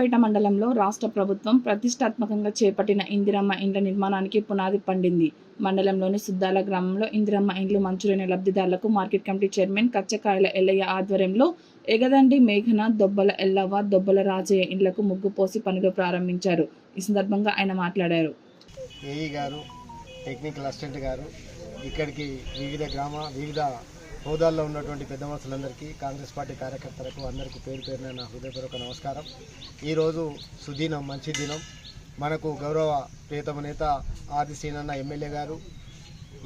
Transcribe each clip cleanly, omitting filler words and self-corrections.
కొత్తపేట మండలంలో రాష్ట్ర ప్రభుత్వం ప్రతిష్టాత్మకంగా చేపట్టిన ఇందిరమ్మ ఇండ్ల నిర్మాణానికి పునాది పండింది. మండలంలోని సుద్దాల గ్రామంలో ఇందిరమ్మ ఇండ్లు మంజూరైన లబ్ధిదారులకు మార్కెట్ కమిటీ చైర్మన్ కచ్చకాయల ఎల్లయ్య ఆధ్వర్యంలో ఎగదండి మేఘన, దొబ్బల ఎల్లవ్వ, దొబ్బల రాజయ్య ఇండ్లకు ముగ్గు పోసి పనులు ప్రారంభించారు. ఈ సందర్భంగా ఆయన మాట్లాడారు. ఏఈ గారు, టెక్నికల్ అసిస్టెంట్ గారు, ఇక్కడికి వివిధ హోదాల్లో ఉన్నటువంటి పెద్ద మనుషులందరికీ, కాంగ్రెస్ పార్టీ కార్యకర్తలకు అందరికీ పేరు పేరున నా హృదయపూర్వక నమస్కారం. ఈరోజు సుదినం, మంచి దినం. మనకు గౌరవ ప్రియతమ నేత ఆదిశీనన్న ఎమ్మెల్యే గారు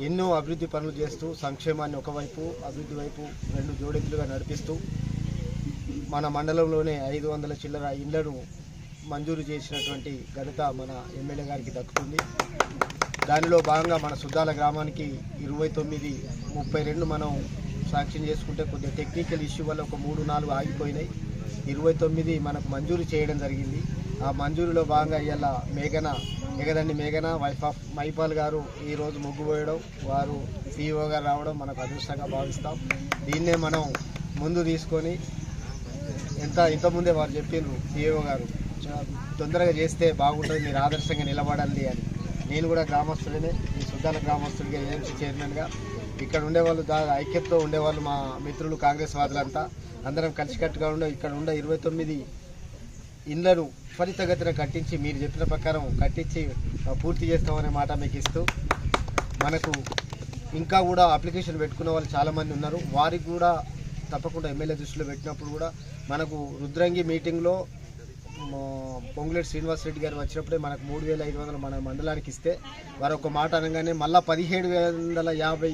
ఎన్నో అభివృద్ధి పనులు చేస్తూ సంక్షేమాన్ని ఒకవైపు, అభివృద్ధి వైపు రెండు జోడెద్దులుగా నడిపిస్తూ మన మండలంలోనే 500 చిల్లర ఇళ్లను మంజూరు చేసినటువంటి ఘనత మన ఎమ్మెల్యే గారికి దక్కుతుంది. దానిలో భాగంగా మన సుద్దాల గ్రామానికి 29-32 మనం శాంక్షన్ చేసుకుంటే కొద్దిగా టెక్నికల్ ఇష్యూ వల్ల ఒక 3-4 ఆగిపోయినాయి. 29 మనకు మంజూరు చేయడం జరిగింది. ఆ మంజూరులో భాగంగా ఇవాళ ఎగదండి మేఘన వైఫ్ ఆఫ్ మైపాల్ గారు ఈరోజు ముగ్గు పోయడం, వారు సిఇఓ గారు రావడం మనకు అదృష్టంగా భావిస్తాం. దీన్నే మనం ముందు తీసుకొని ఇంతకుముందే వారు చెప్పిండ్రు, సిఇఓ గారు తొందరగా చేస్తే బాగుంటుంది, మీరు ఆదర్శంగా నిలబడాలి అని. నేను కూడా గ్రామస్తులనే, ఈ సుద్దాల గ్రామస్తుడిగా ఏఎంసీ చైర్మన్గా ఇక్కడ ఉండేవాళ్ళు ఐక్యతతో ఉండేవాళ్ళు మా మిత్రులు కాంగ్రెస్ వాదులంతా అందరం కలిసికట్టుగా ఇక్కడ 29 ఇళ్లను త్వరితగతిన కట్టించి మీరు చెప్పిన ప్రకారం కట్టించి పూర్తి చేస్తామనే మాట మీకు ఇస్తూ, మనకు ఇంకా కూడా అప్లికేషన్ పెట్టుకున్న వాళ్ళు చాలామంది ఉన్నారు. వారికి కూడా తప్పకుండా ఎమ్మెల్యే దృష్టిలో పెట్టినప్పుడు కూడా మనకు రుద్రంగి మీటింగ్లో పొంగులేటి శ్రీనివాసరెడ్డి గారు వచ్చినప్పుడే మనకు 3,500 మన మండలానికి ఇస్తే వారు ఒక మాట అనగానే మళ్ళీ 1750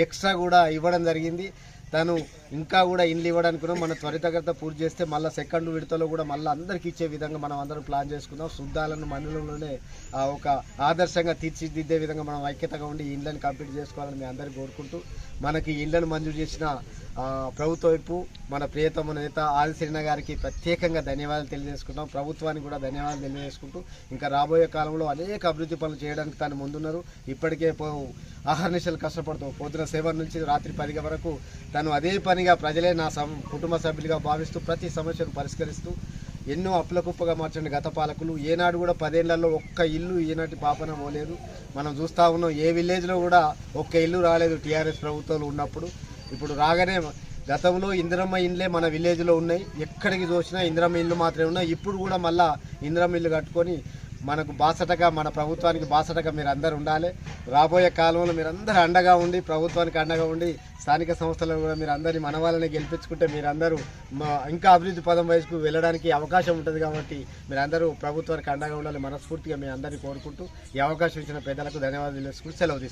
ఎక్స్ట్రా కూడా ఇవ్వడం జరిగింది. తను ఇంకా కూడా ఇండ్లు ఇవ్వడానికి మనం త్వరితగతిన పూర్తి చేస్తే మళ్ళీ సెకండ్ విడతలో కూడా మళ్ళీ అందరికీ ఇచ్చే విధంగా మనం అందరం ప్లాన్ చేసుకుందాం. సుద్దాలను మండలంలోనే ఒక ఆదర్శంగా తీర్చిదిద్దే విధంగా మనం ఐక్యతగా ఉండి ఈ ఇండ్లను కంప్లీట్ చేసుకోవాలని మీ అందరికీ కోరుకుంటూ, మనకి ఇళ్లను మంజూరు చేసిన ప్రభుత్వ వైపు మన ప్రియతమ నేత ఆదిశీన గారికి ప్రత్యేకంగా ధన్యవాదాలు తెలియజేసుకుంటాం. ప్రభుత్వానికి కూడా ధన్యవాదాలు తెలియజేసుకుంటూ, ఇంకా రాబోయే కాలంలో అనేక అభివృద్ధి పనులు చేయడానికి తాను ముందున్నారు. ఇప్పటికే ఆహర్నిశలు కష్టపడుతూ పొద్దున 7 నుంచి రాత్రి 10 వరకు తను అదే పనిగా ప్రజలే నా కుటుంబ సభ్యులుగా భావిస్తూ ప్రతి సమస్యను పరిష్కరిస్తూ ఎన్నో అప్పుల కుప్పగా మార్చండి గత పాలకులు. ఏనాడు కూడా 10 ఏళ్లలో ఒక్క ఇల్లు ఈనాటి పాపన పోలేదు. మనం చూస్తూ ఉన్నాం, ఏ విలేజ్లో కూడా ఒక్క ఇల్లు రాలేదు టీఆర్ఎస్ ప్రభుత్వంలో ఉన్నప్పుడు. ఇప్పుడు రాగానే గతంలో ఇందిరమ్మ ఇండ్లే మన విలేజ్లో ఉన్నాయి, ఎక్కడికి చూసినా ఇందిరమ్మ ఇల్లు మాత్రమే ఉన్నాయి. ఇప్పుడు కూడా మళ్ళా ఇందిరమ్మ ఇల్లు కట్టుకొని మనకు బాసటగా, మన ప్రభుత్వానికి బాసటగా మీరు అందరు ఉండాలి. రాబోయే కాలంలో మీరు అందరూ అండగా ఉండి, ప్రభుత్వానికి అండగా ఉండి, స్థానిక సంస్థలను కూడా మీరు అందరినీ మన వాళ్ళని గెలిపించుకుంటే మీరందరూ ఇంకా అభివృద్ధి పదం వయసుకు వెళ్ళడానికి అవకాశం ఉంటుంది. కాబట్టి మీరందరూ ప్రభుత్వానికి అండగా ఉండాలి మనస్ఫూర్తిగా మీ అందరినీ కోరుకుంటూ, ఈ అవకాశం ఇచ్చిన పెద్దలకు ధన్యవాదాలు తెలుసుకుంటూ సెలవు తీసుకుంటాం.